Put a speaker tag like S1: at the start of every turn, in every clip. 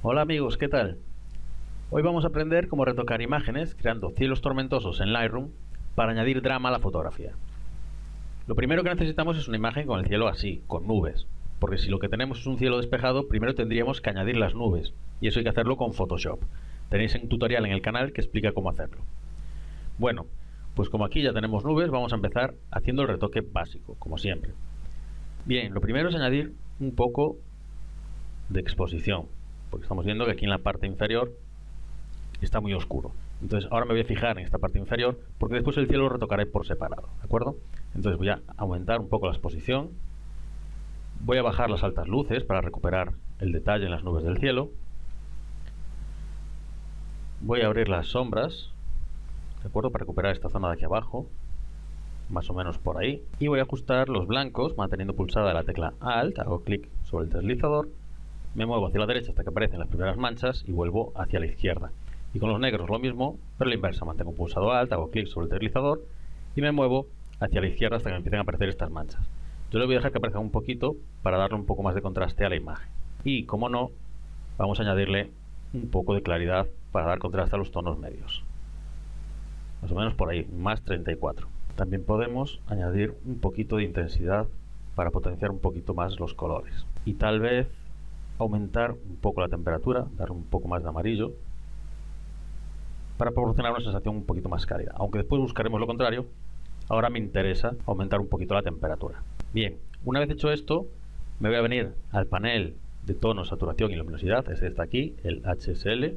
S1: Hola amigos, ¿qué tal? Hoy vamos a aprender cómo retocar imágenes creando cielos tormentosos en Lightroom para añadir drama a la fotografía. Lo primero que necesitamos es una imagen con el cielo así, con nubes, porque si lo que tenemos es un cielo despejado, primero tendríamos que añadir las nubes, y eso hay que hacerlo con Photoshop. Tenéis un tutorial en el canal que explica cómo hacerlo. Bueno, pues como aquí ya tenemos nubes, vamos a empezar haciendo el retoque básico, como siempre. Bien, lo primero es añadir un poco de exposición, porque estamos viendo que aquí en la parte inferior está muy oscuro. Entonces ahora me voy a fijar en esta parte inferior porque después el cielo lo retocaré por separado, ¿de acuerdo? Entonces voy a aumentar un poco la exposición, voy a bajar las altas luces para recuperar el detalle en las nubes del cielo, voy a abrir las sombras, ¿de acuerdo? Para recuperar esta zona de aquí abajo, más o menos por ahí, y voy a ajustar los blancos manteniendo pulsada la tecla Alt, hago clic sobre el deslizador, me muevo hacia la derecha hasta que aparecen las primeras manchas y vuelvo hacia la izquierda. Y con los negros lo mismo, pero a la inversa, mantengo pulsado Alt, hago clic sobre el deslizador y me muevo hacia la izquierda hasta que me empiecen a aparecer estas manchas. Yo le voy a dejar que aparezca un poquito para darle un poco más de contraste a la imagen. Y como no, vamos a añadirle un poco de claridad para dar contraste a los tonos medios. Más o menos por ahí, más 34. También podemos añadir un poquito de intensidad para potenciar un poquito más los colores. Y tal vez aumentar un poco la temperatura, dar un poco más de amarillo, para proporcionar una sensación un poquito más cálida. Aunque después buscaremos lo contrario, ahora me interesa aumentar un poquito la temperatura. Bien, una vez hecho esto, me voy a venir al panel de tono, saturación y luminosidad, este está aquí, el HSL.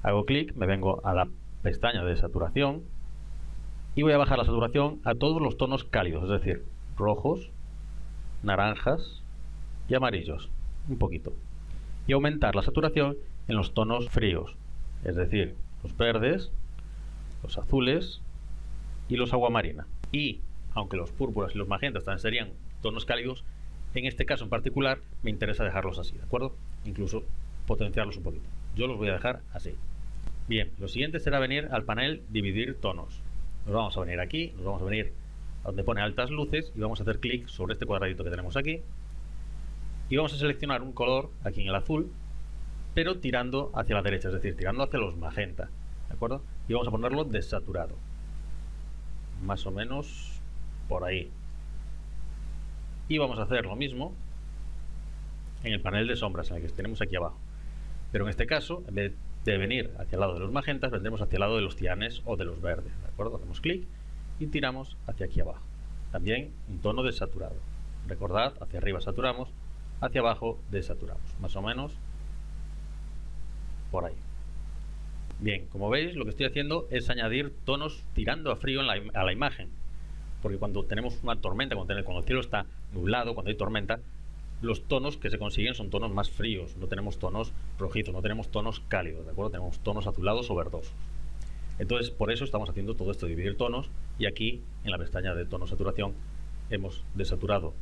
S1: Hago clic, me vengo a la pestaña de saturación y voy a bajar la saturación a todos los tonos cálidos, es decir, rojos, naranjas y amarillos, un poquito. Y aumentar la saturación en los tonos fríos, es decir, los verdes, los azules y los aguamarina. Y aunque los púrpuras y los magentas también serían tonos cálidos, en este caso en particular me interesa dejarlos así, ¿de acuerdo? Incluso potenciarlos un poquito. Yo los voy a dejar así. Bien, lo siguiente será venir al panel dividir tonos. Nos vamos a venir aquí, nos vamos a venir a donde pone altas luces y vamos a hacer clic sobre este cuadradito que tenemos aquí y vamos a seleccionar un color aquí en el azul, pero tirando hacia la derecha, es decir, tirando hacia los magenta, ¿de acuerdo? Y vamos a ponerlo desaturado, más o menos por ahí. Y vamos a hacer lo mismo en el panel de sombras, en el que tenemos aquí abajo. Pero en este caso, en vez de venir hacia el lado de los magentas, vendremos hacia el lado de los cianes o de los verdes, ¿de acuerdo? Hacemos clic y tiramos hacia aquí abajo. También un tono desaturado. Recordad, hacia arriba saturamos, hacia abajo desaturamos, más o menos por ahí. Bien, como veis, lo que estoy haciendo es añadir tonos tirando a frío a la imagen, porque cuando tenemos una tormenta, cuando el cielo está nublado, cuando hay tormenta, los tonos que se consiguen son tonos más fríos, no tenemos tonos rojizos, no tenemos tonos cálidos, ¿de acuerdo? Tenemos tonos azulados o verdosos. Entonces, por eso estamos haciendo todo esto, dividir tonos, y aquí, en la pestaña de tono saturación, hemos desaturado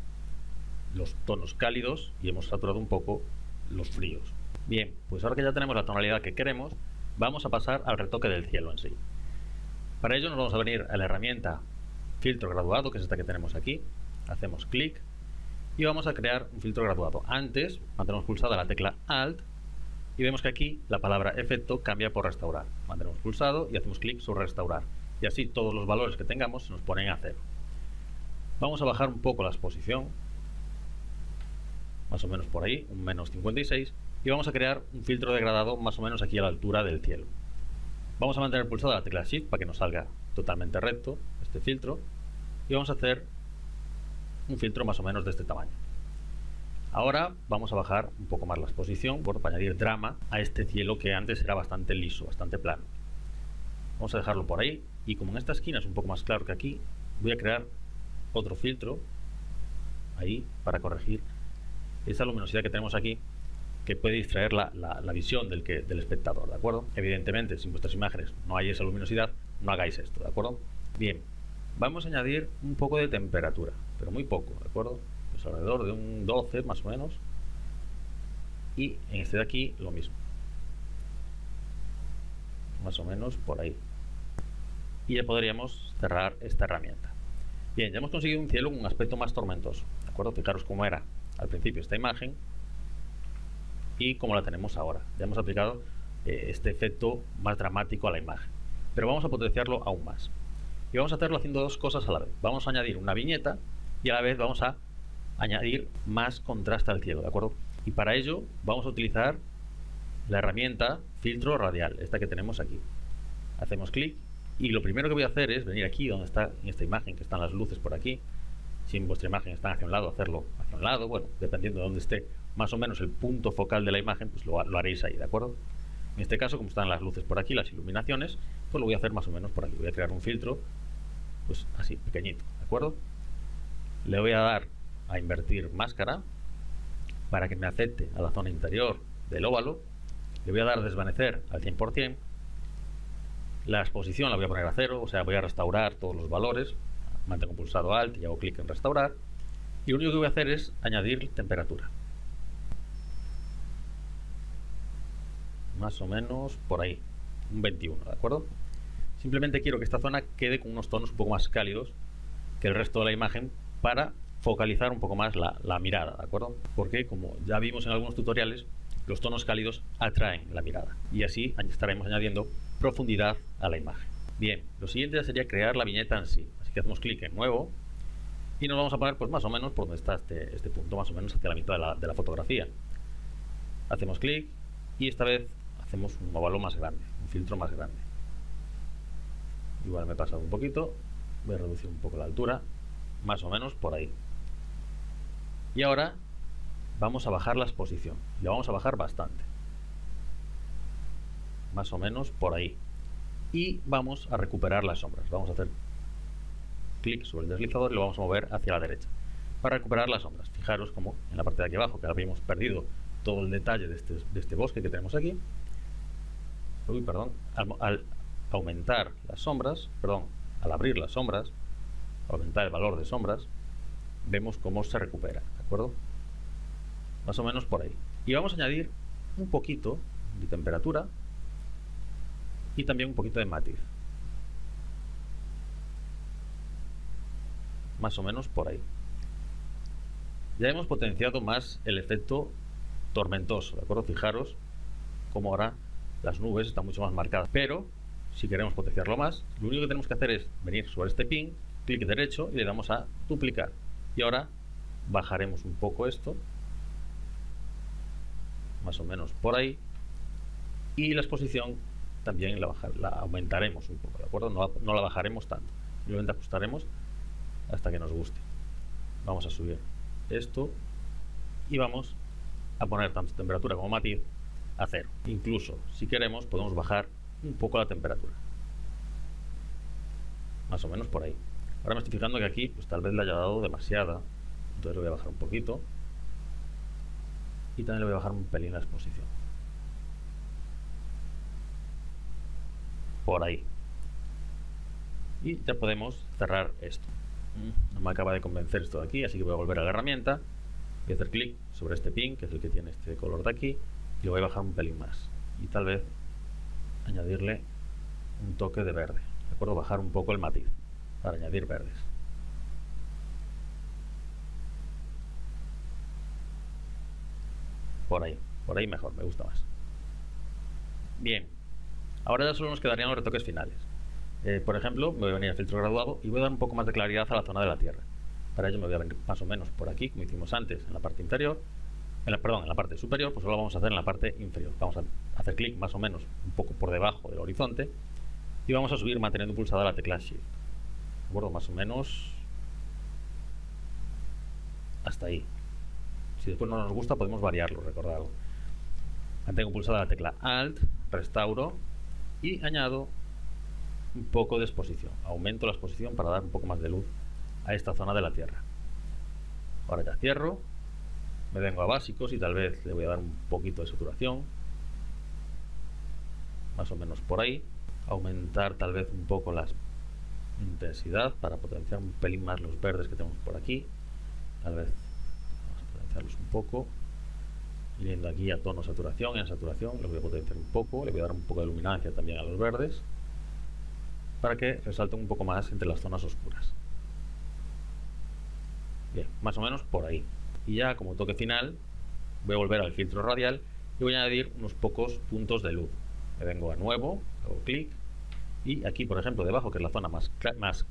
S1: los tonos cálidos y hemos saturado un poco los fríos. Bien, pues ahora que ya tenemos la tonalidad que queremos, vamos a pasar al retoque del cielo en sí. Para ello nos vamos a venir a la herramienta filtro graduado, que es esta que tenemos aquí. Hacemos clic y vamos a crear un filtro graduado. Antes mantenemos pulsada la tecla Alt y vemos que aquí la palabra efecto cambia por restaurar. Mantenemos pulsado y hacemos clic sobre restaurar. Y así todos los valores que tengamos se nos ponen a cero. Vamos a bajar un poco la exposición, más o menos por ahí, un menos 56. Y vamos a crear un filtro degradado más o menos aquí a la altura del cielo. Vamos a mantener pulsada la tecla Shift para que nos salga totalmente recto este filtro y vamos a hacer un filtro más o menos de este tamaño. Ahora vamos a bajar un poco más la exposición para añadir drama a este cielo que antes era bastante liso, bastante plano. Vamos a dejarlo por ahí y como en esta esquina es un poco más claro que aquí, voy a crear otro filtro ahí para corregir esa luminosidad que tenemos aquí, que puede distraer la visión del espectador, ¿de acuerdo? Evidentemente, si en vuestras imágenes no hay esa luminosidad, no hagáis esto, ¿de acuerdo? Bien, vamos a añadir un poco de temperatura, pero muy poco, ¿de acuerdo? Pues alrededor de un 12 más o menos. Y en este de aquí lo mismo. Más o menos por ahí. Y ya podríamos cerrar esta herramienta. Bien, ya hemos conseguido un cielo con un aspecto más tormentoso, ¿de acuerdo? Fijaros cómo era al principio esta imagen. y como la tenemos ahora. Ya hemos aplicado este efecto más dramático a la imagen, pero vamos a potenciarlo aún más. Y vamos a hacerlo haciendo dos cosas a la vez. Vamos a añadir una viñeta y a la vez vamos a añadir más contraste al cielo, ¿de acuerdo? Y para ello vamos a utilizar la herramienta filtro radial, esta que tenemos aquí. Hacemos clic y lo primero que voy a hacer es venir aquí donde está, en esta imagen, que están las luces por aquí. Si en vuestra imagen están hacia un lado, hacerlo hacia un lado. Bueno, dependiendo de dónde esté más o menos el punto focal de la imagen, pues lo haréis ahí, ¿de acuerdo? En este caso, como están las luces por aquí, las iluminaciones, pues lo voy a hacer más o menos por aquí. Voy a crear un filtro, pues así, pequeñito, ¿de acuerdo? Le voy a dar a invertir máscara para que me acepte a la zona interior del óvalo. Le voy a dar a desvanecer al 100%. La exposición la voy a poner a 0, o sea, voy a restaurar todos los valores. Mantengo pulsado Alt y hago clic en restaurar. Y lo único que voy a hacer es añadir temperatura. Más o menos por ahí, un 21, ¿de acuerdo? Simplemente quiero que esta zona quede con unos tonos un poco más cálidos que el resto de la imagen para focalizar un poco más la mirada, ¿de acuerdo? Porque como ya vimos en algunos tutoriales, los tonos cálidos atraen la mirada y así estaremos añadiendo profundidad a la imagen. Bien, lo siguiente ya sería crear la viñeta en sí, así que hacemos clic en nuevo y nos vamos a poner pues más o menos por donde está este punto, más o menos hacia la mitad de la fotografía. Hacemos clic y esta vez hacemos un óvalo más grande, un filtro más grande. Igual me he pasado un poquito, voy a reducir un poco la altura, más o menos por ahí. Y ahora vamos a bajar la exposición, y la vamos a bajar bastante, más o menos por ahí. Y vamos a recuperar las sombras. Vamos a hacer clic sobre el deslizador y lo vamos a mover hacia la derecha para recuperar las sombras. Fijaros como en la parte de aquí abajo, que habíamos perdido todo el detalle de este bosque que tenemos aquí. Al aumentar las sombras, al abrir las sombras, aumentar el valor de sombras, vemos cómo se recupera, ¿de acuerdo? Más o menos por ahí. Y vamos a añadir un poquito de temperatura y también un poquito de matiz. Más o menos por ahí. Ya hemos potenciado más el efecto tormentoso, ¿de acuerdo? Fijaros cómo ahora las nubes están mucho más marcadas. Pero si queremos potenciarlo más, lo único que tenemos que hacer es venir sobre este pin, clic derecho y le damos a duplicar. Y ahora bajaremos un poco esto, más o menos por ahí, y la exposición también la aumentaremos un poco, ¿de acuerdo? No la bajaremos tanto, simplemente ajustaremos hasta que nos guste. Vamos a subir esto y vamos a poner tanto temperatura como matiz a 0. Incluso si queremos podemos bajar un poco la temperatura, más o menos por ahí. Ahora me estoy fijando que aquí pues tal vez le haya dado demasiada, entonces le voy a bajar un poquito y también le voy a bajar un pelín la exposición, por ahí. Y ya podemos cerrar esto. No me acaba de convencer esto de aquí, así que voy a volver a la herramienta, voy a hacer clic sobre este pin, que es el que tiene este color de aquí, y lo voy a bajar un pelín más y tal vez añadirle un toque de verde, ¿de acuerdo? Bajar un poco el matiz para añadir verdes. Por ahí mejor, me gusta más. Bien, ahora ya solo nos quedarían los retoques finales. Por ejemplo, me voy a venir al filtro graduado y voy a dar un poco más de claridad a la zona de la Tierra. Para ello me voy a venir más o menos por aquí, como hicimos antes, en la parte inferior, en la parte superior, pues ahora lo vamos a hacer en la parte inferior. Vamos a hacer clic más o menos un poco por debajo del horizonte y vamos a subir manteniendo pulsada la tecla Shift. ¿De acuerdo? Más o menos hasta ahí. Si después no nos gusta podemos variarlo, recordadlo. Mantengo pulsada la tecla Alt, restauro y añado un poco de exposición. Aumento la exposición para dar un poco más de luz a esta zona de la Tierra. Ahora ya cierro, me vengo a básicos y tal vez le voy a dar un poquito de saturación, más o menos por ahí. Aumentar tal vez un poco la intensidad para potenciar un pelín más los verdes que tenemos por aquí. Tal vez vamos a potenciarlos un poco, yendo aquí a tono saturación. En saturación los voy a potenciar un poco, le voy a dar un poco de luminancia también a los verdes para que resalten un poco más entre las zonas oscuras. Bien, más o menos por ahí. Y ya como toque final voy a volver al filtro radial y voy a añadir unos pocos puntos de luz. Me vengo a nuevo, hago clic, y aquí, por ejemplo, debajo, que es la zona más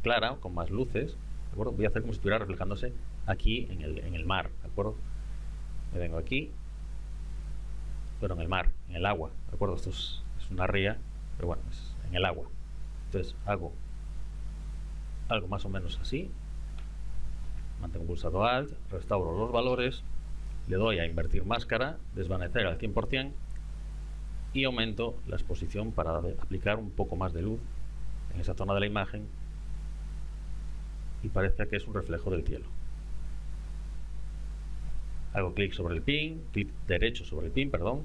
S1: clara, con más luces, ¿de acuerdo? Voy a hacer como si estuviera reflejándose aquí en el mar, ¿de acuerdo? Me vengo aquí, pero en el mar, en el agua, ¿de acuerdo? Esto es una ría, pero bueno, es en el agua. Entonces hago algo más o menos así, mantengo pulsado Alt, restauro los valores, le doy a invertir máscara, desvanecer al 100% y aumento la exposición para aplicar un poco más de luz en esa zona de la imagen y parece que es un reflejo del cielo. Hago clic sobre el pin, clic derecho sobre el pin, perdón,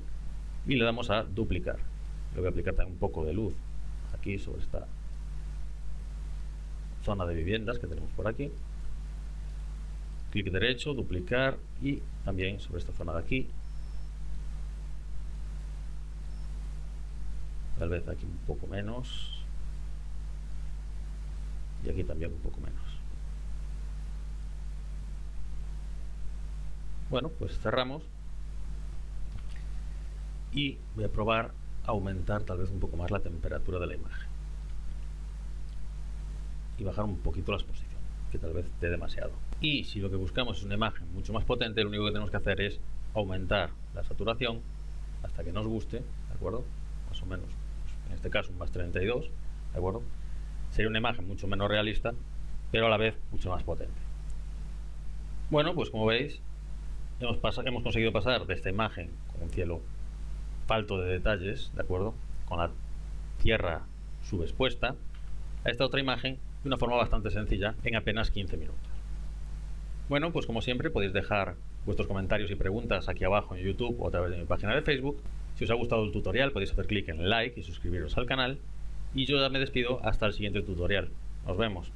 S1: y le damos a duplicar. Le voy a aplicar también un poco de luz aquí sobre esta zona de viviendas que tenemos por aquí. Clic derecho, duplicar y también sobre esta zona de aquí. Tal vez aquí un poco menos y aquí también un poco menos. Bueno, pues cerramos y voy a probar a aumentar tal vez un poco más la temperatura de la imagen y bajar un poquito la exposición, que tal vez esté demasiado. Y si lo que buscamos es una imagen mucho más potente, lo único que tenemos que hacer es aumentar la saturación hasta que nos guste, ¿de acuerdo? Más o menos, pues en este caso un más 32, ¿de acuerdo? Sería una imagen mucho menos realista, pero a la vez mucho más potente. Bueno, pues como veis, hemos conseguido pasar de esta imagen con un cielo falto de detalles, ¿de acuerdo? Con la tierra subexpuesta, a esta otra imagen de una forma bastante sencilla en apenas 15 minutos. Bueno, pues como siempre podéis dejar vuestros comentarios y preguntas aquí abajo en YouTube o a través de mi página de Facebook. Si os ha gustado el tutorial podéis hacer clic en like y suscribiros al canal. Y yo ya me despido hasta el siguiente tutorial. Nos vemos.